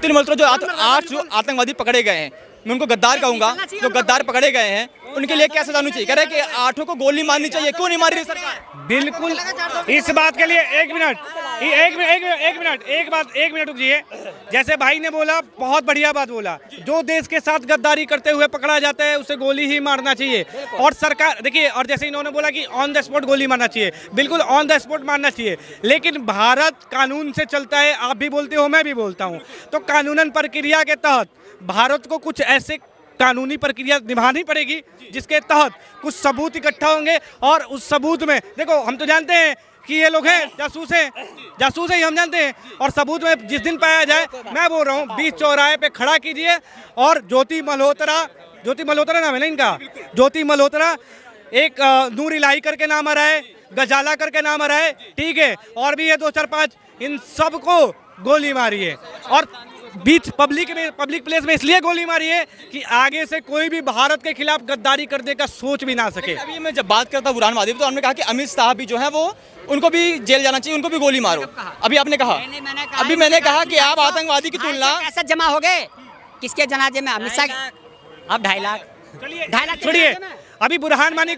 ज्योति मल्होत्रा जो 8 जो आतंकवादी पकड़े गए हैं, मैं उनको गद्दार कहूंगा, जो गद्दार पकड़े गए हैं उनके लिए क्या सजा होनी चाहिए? कह रहे हैं कि 8 को गोली मारनी चाहिए, क्यों नहीं मार रही सरकार? बिल्कुल, इस बात के लिए एक मिनट रुकिए। जैसे भाई ने बोला, बहुत बढ़िया बात बोला, जो देश के साथ गद्दारी करते हुए पकड़ा जाता है उसे गोली ही मारना चाहिए। और सरकार देखिए, और जैसे इन्होंने बोला कि ऑन द स्पॉट गोली मारना चाहिए, बिल्कुल ऑन द स्पॉट मारना चाहिए, लेकिन भारत कानून से चलता है। आप भी बोलते हो, मैं भी बोलता हूँ, तो कानूनन प्रक्रिया के तहत भारत को कुछ ऐसे कानूनी प्रक्रिया निभानी पड़ेगी जिसके तहत कुछ सबूत इकट्ठा होंगे, और उस सबूत में देखो, हम तो जानते हैं कि ये लोग हैं जासूस हैं हम जानते हैं, और सबूत में जिस दिन पाया जाए, मैं बोल रहा हूँ 20 चौराहे पे खड़ा कीजिए, और ज्योति मल्होत्रा नाम है ना इनका, ज्योति मल्होत्रा, एक नूर इलाही करके नाम आ रहा है, गजाला करके नाम आ रहा है, ठीक है, और भी है 2 4 5, इन सबको गोली मारी है, और बीच पब्लिक प्लेस में इसलिए गोली मारी है कि आगे से कोई भी भारत के खिलाफ गद्दारी करने का सोच भी ना सके। अभी मैं जब बात करता हूँ बुरहानवादी, तो हमने कहा कि अमित शाह भी जो है वो, उनको भी जेल जाना चाहिए, उनको भी गोली मारो। अभी आपने कहा, अभी मैंने कहा कि आप आतंकवादी की तुलना, कैसे जमा हो गए किसके जनाजे में? अमित शाह। अब 2.5 लाख छोड़िए, अभी बुरहान मानी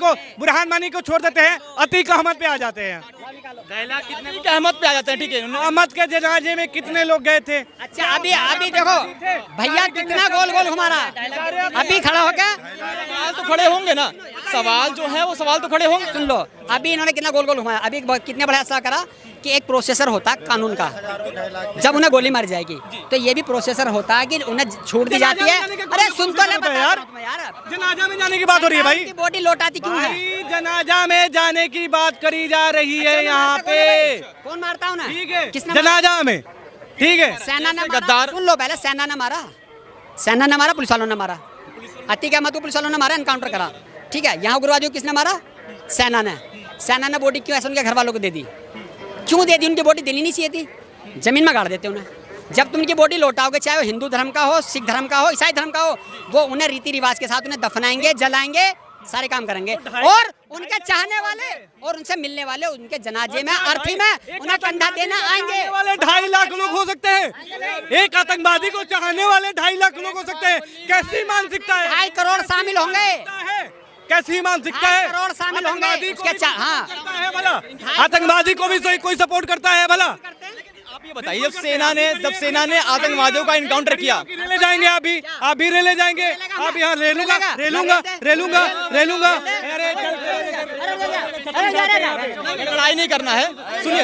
को छोड़ देते हैं, अतीक अहमद पे आ जाते हैं। अतीक अहमद पे आ जाते हैं, ठीक है। अहमद के जनाजे में कितने लोग गए थे? अच्छा, अभी देखो भैया कितना गोल घुमा रहा, अभी खड़ा हो गया। सवाल तो खड़े होंगे ना, सवाल जो है वो सवाल तो खड़े होंगे। सुन लो, अभी इन्होंने कितना गोल घुमाया, अभी कितने बड़ा ऐसा करा कि एक प्रोसेसर होता है कानून का, जब उन्हें गोली मारी जाएगी तो ये भी प्रोसेसर होता है कि उन्हें छूट दी जाती है। अरे सुन तो ले यार, जनाजा में जाने की बात हो रही है भाई, बॉडी लौटाती क्यों है? जनाजा में जाने की बात करी जा रही है यहाँ पे। कौन मारता हूँ ना, ठीक है, किसने जनाजा में, ठीक है, सेना ने गद्दार। सुन लो, पहले सेना ने मारा, पुलिस वालों ने मारा, अतीक अहमद को पुलिस वालों ने मारा, एनकाउंटर करा, ठीक है। यहाँ उग्रवादियों किसने मारा? सेना ने बॉडी क्यों ऐसे उनके घर वालों को दे दी? क्यों दे दी? उनकी बॉडी देनी नहीं चाहिए थी, जमीन में गाड़ देते उन्हें। जब तुम उनकी बॉडी लौटाओगे, चाहे वो हिंदू धर्म का हो, सिख धर्म का हो, ईसाई धर्म का हो, वो उन्हें रीति रिवाज के साथ उन्हें दफनाएंगे, जलाएंगे, सारे काम करेंगे, और उनके चाहने वाले और उनसे मिलने वाले उनके जनाजे में, अर्थी में उन्हें कंधा देना आएंगे। 2.5 लाख लोग हो सकते हैं, एक आतंकवादी को चाहने वाले 2.5 लाख लोग हो सकते हैं। कैसी मानसिकता है? 2.5 करोड़ शामिल होंगे, कैसी मानसिकता है? 2.5 करोड़ शामिल होंगे। आतंकवादी को भी कोई सपोर्ट करता है भला? आप ये बताइए, जब सेना ने आतंकवादियों का इनकाउंटर किया, ले जाएंगे, आप भी ले जाएंगे, आप यहाँ ले लूंगा। लड़ाई नहीं करना है, सुनिए,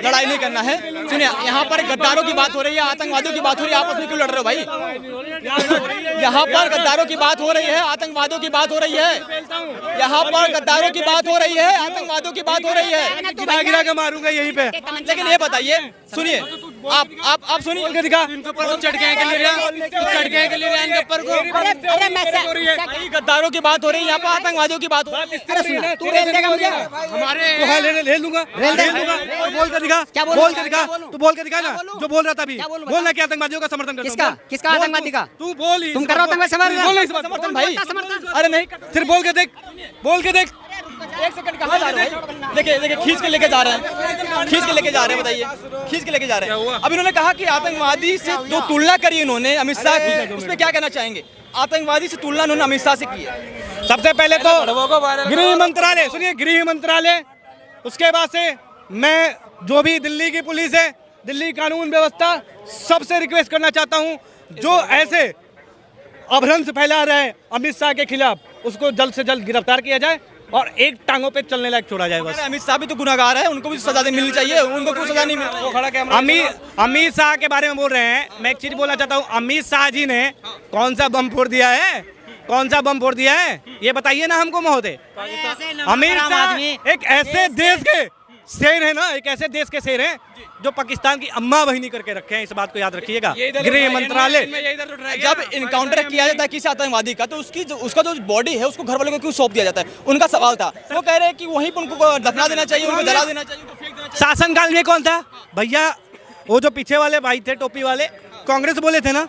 लड़ाई नहीं करना है, सुनिए। यहाँ पर गद्दारों की बात हो रही है, आतंकवादियों की बात हो रही है, आपस में क्यों लड़ रहे हो भाई? यहाँ पर गद्दारों की बात हो रही है, आतंकवादियों की बात हो रही है, यहाँ पर गद्दारों की बात हो रही है, आतंकवादियों की बात हो रही है, गिरा के मारूंगा यहीं पे। लेकिन ये बताइए, सुनिए, आप सुनिए, चढ़ गए इनके ऊपर को। गद्दारों की बात हो रही है, यहाँ पर आतंकवादियों की बात हो रही है। तू रेल देगा मुझे? हमारे ले लूंगा, बोल के दिखा, तू बोल के दिखा ना, जो बोल रहा था अभी, बोलना कि आतंकवादियों का समर्थन करता हूं। किसका आतंकवादी का? तू बोल, तुम कर रहे हो समर्थन भाई? अरे नहीं, फिर बोल के देख। एक सेकंड, कहाँ जा रहे हैं? देखिए, खींच के लेके जा रहे हैं, बताइए, खींच के लेके जा रहे हैं। अब इन्होंने कहा कि आतंकवादी से जो तुलना करी इन्होंने अमित शाह की, उसमें क्या कहना चाहेंगे? आतंकवादी से तुलना उन्होंने अमित शाह से की है। सबसे पहले तो गृह मंत्रालय, सुनिए, गृह मंत्रालय, उसके बाद से मैं जो भी दिल्ली की पुलिस है, दिल्ली कानून व्यवस्था, सबसे रिक्वेस्ट करना चाहता हूँ, जो ऐसे अभ्रंश फैला रहे हैं अमित शाह के खिलाफ, उसको जल्द से जल्द गिरफ्तार किया जाए और एक टांगों पे चलने लायक छोड़ा जाए बस। अमित शाह भी तो गुनाहगार है, उनको भी सजा मिलनी चाहिए, उनको क्यों सजा नहीं मिल रही? अमित शाह के बारे में बोल रहे हैं, मैं एक चीज बोलना चाहता हूँ, अमित शाह जी ने कौन सा बम फोड़ दिया है? ये बताइए ना हमको महोदय। अमित शाह एक ऐसे देश के शेर है ना, एक ऐसे देश के शेर हैं जो पाकिस्तान की अम्मा बहिनी करके रखे हैं, इस बात को याद रखिएगा। गृह मंत्रालय, जब इनकाउंटर किया जाता है किसी आतंकवादी का, तो उसका जो बॉडी है उसको घर वालों को क्यों सौंप दिया जाता है? उनका सवाल था, वो कह रहे हैं कि वहीं पर उनको दफना देना चाहिए, उनको जला देना चाहिए, उनको फेंक देना चाहिए। शासनकाल में कौन था भैया? वो जो पीछे वाले भाई थे टोपी वाले, कांग्रेस बोले थे ना,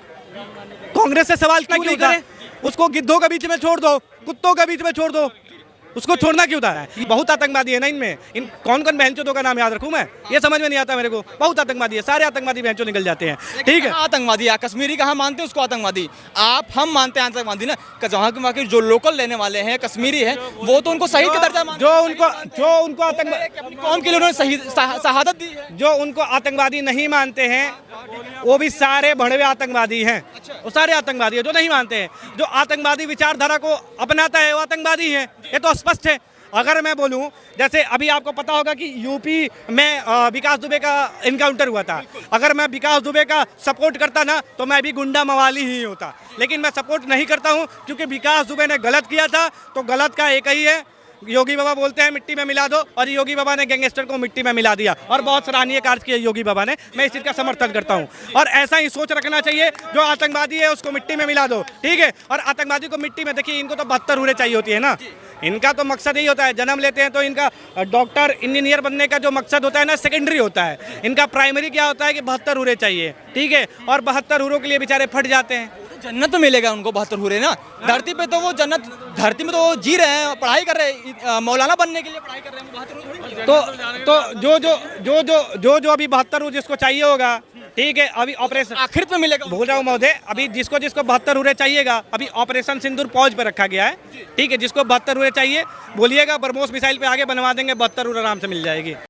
कांग्रेस से सवाल क्यों नहीं करे? उसको गिद्धों के बीच में छोड़ दो, कुत्तों के बीच में छोड़ दो, उसको छोड़ना क्यों था? बहुत आतंकवादी है ना इनमें, इन कौन कौन बहनचोदों का नाम याद रखूं मैं? ये समझ में नहीं आता मेरे को। बहुत आतंकवादी है, सारे आतंकवादी बहनचोद निकल जाते हैं। ठीक है, आतंकवादी है कश्मीरी कहाँ मानते हैं उसको आतंकवादी? आप हम मानते हैं आतंकवादी ना, जहाँ के वहाँ के जो लोकल रहने वाले हैं कश्मीरी है वो तो उनको शहीद का दर्जा मानते हैं। जो उनको आतंकवादी, अपनी कौम के लिए उन्होंने शहादत दी है। जो उनको आतंकवादी नहीं मानते हैं वो भी सारे भड़वे आतंकवादी हैं। वो सारे आतंकवादी है जो नहीं मानते हैं। जो आतंकवादी विचारधारा को अपनाता है वो आतंकवादी है, ये तो स्पष्ट है। अगर मैं बोलूं, जैसे अभी आपको पता होगा कि यूपी में विकास दुबे का इनकाउंटर हुआ था। अगर मैं विकास दुबे का सपोर्ट करता ना तो मैं भी गुंडा मवाली ही होता, लेकिन मैं सपोर्ट नहीं करता हूं क्योंकि विकास दुबे ने गलत किया था। तो गलत का एक ही है, योगी बाबा बोलते हैं मिट्टी में मिला दो, और योगी बाबा ने गैंगस्टर को मिट्टी में मिला दिया और बहुत सराहनीय कार्य किया योगी बाबा ने। मैं इस चीज़ का समर्थन करता हूं और ऐसा ही सोच रखना चाहिए। जो आतंकवादी है उसको मिट्टी में मिला दो, ठीक है। और आतंकवादी को मिट्टी में, देखिए इनको तो 72 उड़े चाहिए होती है ना, इनका तो मकसद यही होता है। जन्म लेते हैं तो इनका डॉक्टर इंजीनियर बनने का जो मकसद होता है ना, सेकेंडरी होता है। इनका प्राइमरी क्या होता है कि 72 उड़े चाहिए, ठीक है। और 72 उड़ों के लिए बेचारे फट जाते हैं। जन्नत तो मिलेगा उनको 72 हुए ना, धरती पे तो वो जन्नत, धरती में तो वो जी रहे हैं, पढ़ाई कर रहे हैं, मौलाना बनने के लिए पढ़ाई कर रहे हैं। 72 तो जो अभी 72 जिसको चाहिए होगा, ठीक है, अभी ऑपरेशन आखिर में मिलेगा। भूल रहा हूँ महोदय, अभी जिसको 72 उड़े चाहिएगा, अभी ऑपरेशन सिंदूर पॉज पे रखा गया है, ठीक है। जिसको 72 उड़े चाहिए बोलिएगा, ब्रह्मोस मिसाइल पे आगे बनवा देंगे, 72 उड़े आराम से मिल जाएगी।